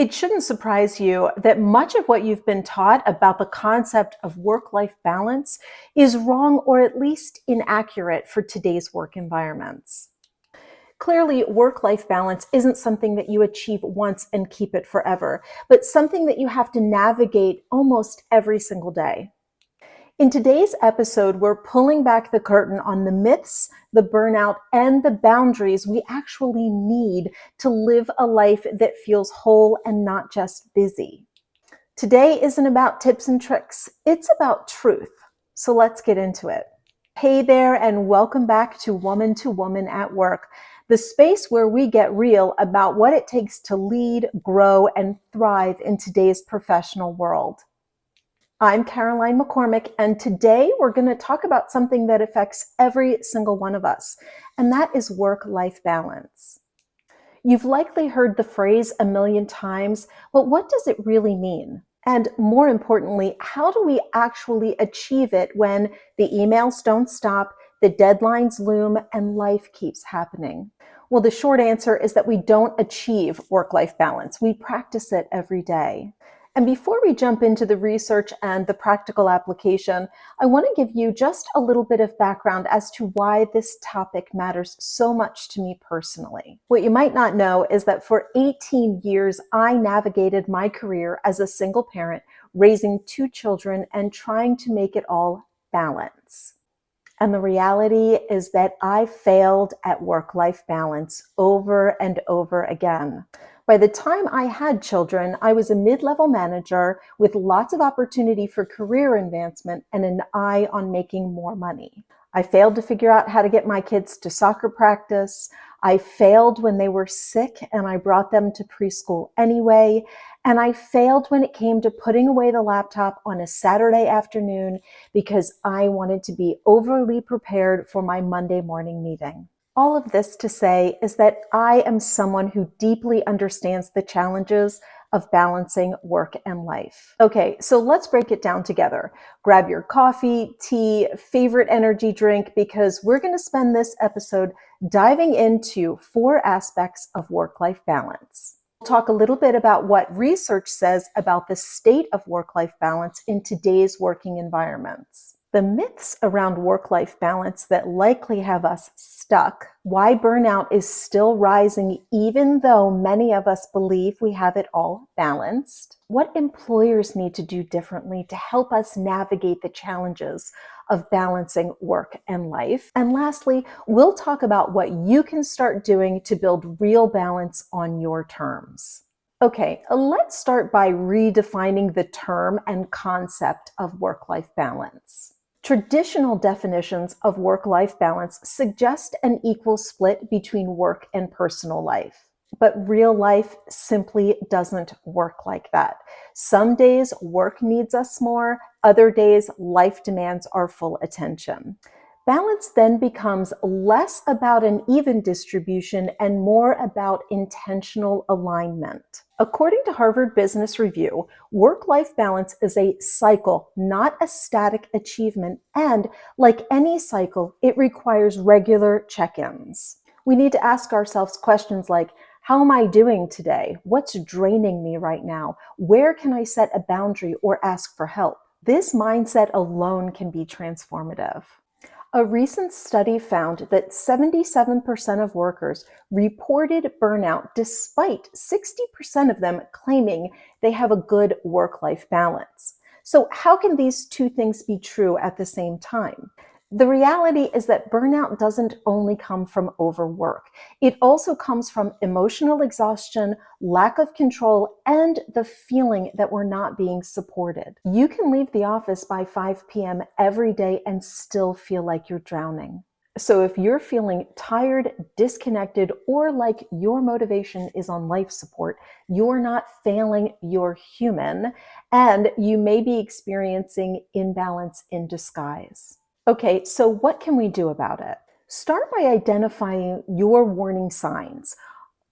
It shouldn't surprise you that much of what you've been taught about the concept of work-life balance is wrong or at least inaccurate for today's work environments. Clearly, work-life balance isn't something that you achieve once and keep it forever, but something that you have to navigate almost every single day. In today's episode, we're pulling back the curtain on the myths, the burnout, and the boundaries we actually need to live a life that feels whole and not just busy. Today isn't about tips and tricks, it's about truth. So let's get into it. Hey there, and welcome back to Woman at Work, the space where we get real about what it takes to lead, grow, and thrive in today's professional world. I'm Caroline McCormick, and today we're going to talk about something that affects every single one of us, and that is work-life balance. You've likely heard the phrase a million times, but what does it really mean? And more importantly, how do we actually achieve it when the emails don't stop, the deadlines loom, and life keeps happening? Well, the short answer is that we don't achieve work-life balance. We practice it every day. And before we jump into the research and the practical application, I want to give you just a little bit of background as to why this topic matters so much to me personally. What you might not know is that for 18 years, I navigated my career as a single parent, raising 2 children and trying to make it all balance. And the reality is that I failed at work-life balance over and over again. By the time I had children, I was a mid-level manager with lots of opportunity for career advancement and an eye on making more money. I failed to figure out how to get my kids to soccer practice. I failed when they were sick and I brought them to preschool anyway. And I failed when it came to putting away the laptop on a Saturday afternoon because I wanted to be overly prepared for my Monday morning meeting. All of this to say is that I am someone who deeply understands the challenges of balancing work and life. Okay, so let's break it down together. Grab your coffee, tea, favorite energy drink, because we're going to spend this episode diving into 4 aspects of work-life balance. We'll talk a little bit about what research says about the state of work-life balance in today's working environments. The myths around work-life balance that likely have us stuck, why burnout is still rising even though many of us believe we have it all balanced, what employers need to do differently to help us navigate the challenges of balancing work and life, and lastly, we'll talk about what you can start doing to build real balance on your terms. Okay, let's start by redefining the term and concept of work-life balance. Traditional definitions of work-life balance suggest an equal split between work and personal life. But real life simply doesn't work like that. Some days work needs us more, other days life demands our full attention. Balance then becomes less about an even distribution and more about intentional alignment. According to Harvard Business Review, work-life balance is a cycle, not a static achievement, and like any cycle, it requires regular check-ins. We need to ask ourselves questions like, how am I doing today? What's draining me right now? Where can I set a boundary or ask for help? This mindset alone can be transformative. A recent study found that 77% of workers reported burnout despite 60% of them claiming they have a good work-life balance. So how can these two things be true at the same time? The reality is that burnout doesn't only come from overwork. It also comes from emotional exhaustion, lack of control, and the feeling that we're not being supported. You can leave the office by 5 p.m. every day and still feel like you're drowning. So if you're feeling tired, disconnected, or like your motivation is on life support, you're not failing, you're human, and you may be experiencing imbalance in disguise. Okay, so what can we do about it? Start by identifying your warning signs.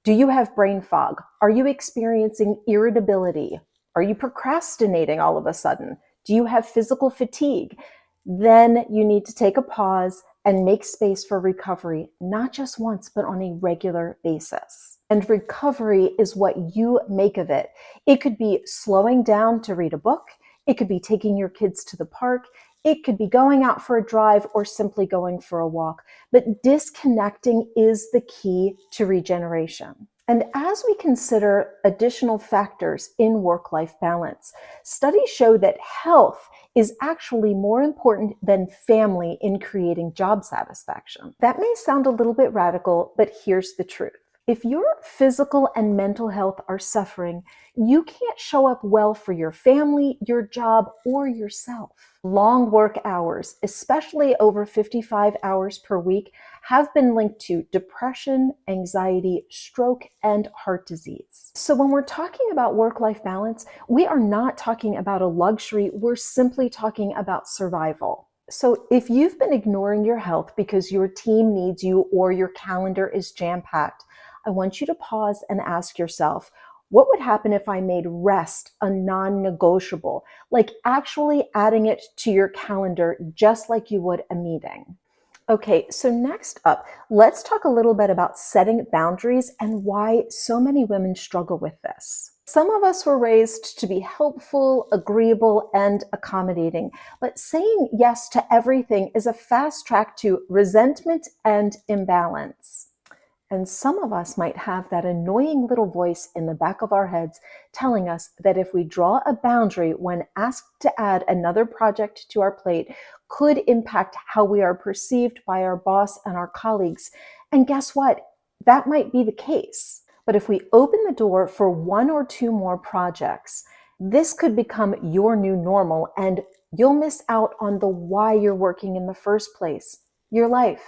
Do you have brain fog? Are you experiencing irritability? Are you procrastinating all of a sudden? Do you have physical fatigue? Then you need to take a pause and make space for recovery, not just once, but on a regular basis. And recovery is what you make of it. It could be slowing down to read a book. It could be taking your kids to the park. It could be going out for a drive or simply going for a walk. But disconnecting is the key to regeneration. And as we consider additional factors in work-life balance, studies show that health is actually more important than family in creating job satisfaction. That may sound a little bit radical, but here's the truth. If your physical and mental health are suffering, you can't show up well for your family, your job, or yourself. Long work hours, especially over 55 hours per week, have been linked to depression, anxiety, stroke, and heart disease. So when we're talking about work-life balance, we are not talking about a luxury, we're simply talking about survival. So if you've been ignoring your health because your team needs you or your calendar is jam-packed, I want you to pause and ask yourself, what would happen if I made rest a non-negotiable, like actually adding it to your calendar just like you would a meeting? Okay, so next up, let's talk a little bit about setting boundaries and why so many women struggle with this. Some of us were raised to be helpful, agreeable, and accommodating, but saying yes to everything is a fast track to resentment and imbalance. And some of us might have that annoying little voice in the back of our heads telling us that if we draw a boundary when asked to add another project to our plate, could impact how we are perceived by our boss and our colleagues. And guess what? That might be the case. But if we open the door for one or two more projects, this could become your new normal and you'll miss out on the why you're working in the first place, your life.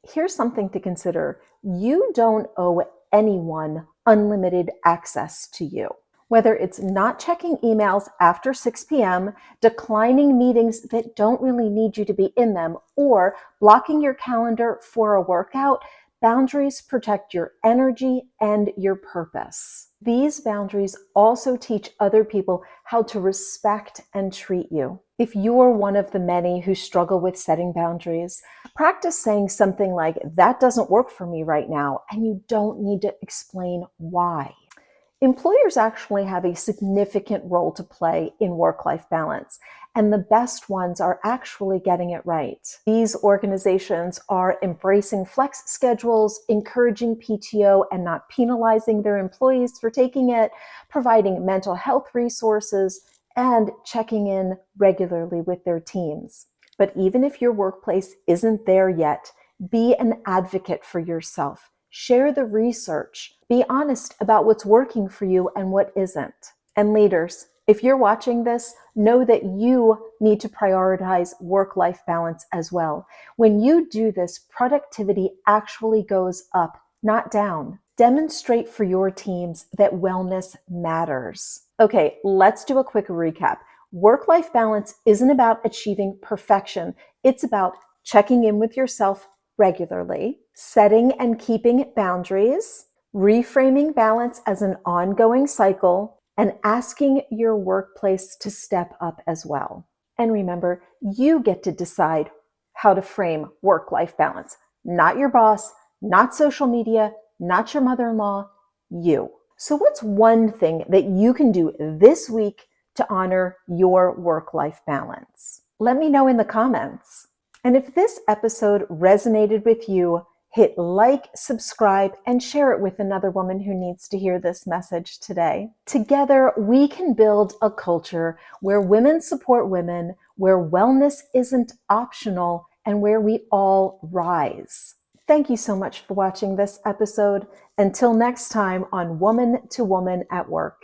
Here's something to consider. You don't owe anyone unlimited access to you. Whether it's not checking emails after 6 p.m., declining meetings that don't really need you to be in them, or blocking your calendar for a workout, boundaries protect your energy and your purpose. These boundaries also teach other people how to respect and treat you. If you're one of the many who struggle with setting boundaries, practice saying something like, "That doesn't work for me right now," and you don't need to explain why. Employers actually have a significant role to play in work-life balance, and the best ones are actually getting it right. These organizations are embracing flex schedules, encouraging PTO and not penalizing their employees for taking it, providing mental health resources, and checking in regularly with their teams. But even if your workplace isn't there yet, be an advocate for yourself. Share the research. Be honest about what's working for you and what isn't. And leaders, if you're watching this, know that you need to prioritize work-life balance as well. When you do this, productivity actually goes up, not down. Demonstrate for your teams that wellness matters. Okay, let's do a quick recap. Work-life balance isn't about achieving perfection. It's about checking in with yourself regularly, setting and keeping boundaries, reframing balance as an ongoing cycle, and asking your workplace to step up as well. And remember, you get to decide how to frame work-life balance. Not your boss, not social media, not your mother-in-law, you. So what's one thing that you can do this week to honor your work-life balance? Let me know in the comments. And if this episode resonated with you, hit like, subscribe, and share it with another woman who needs to hear this message today. Together, we can build a culture where women support women, where wellness isn't optional, and where we all rise. Thank you so much for watching this episode. Until next time on Woman to Woman at Work.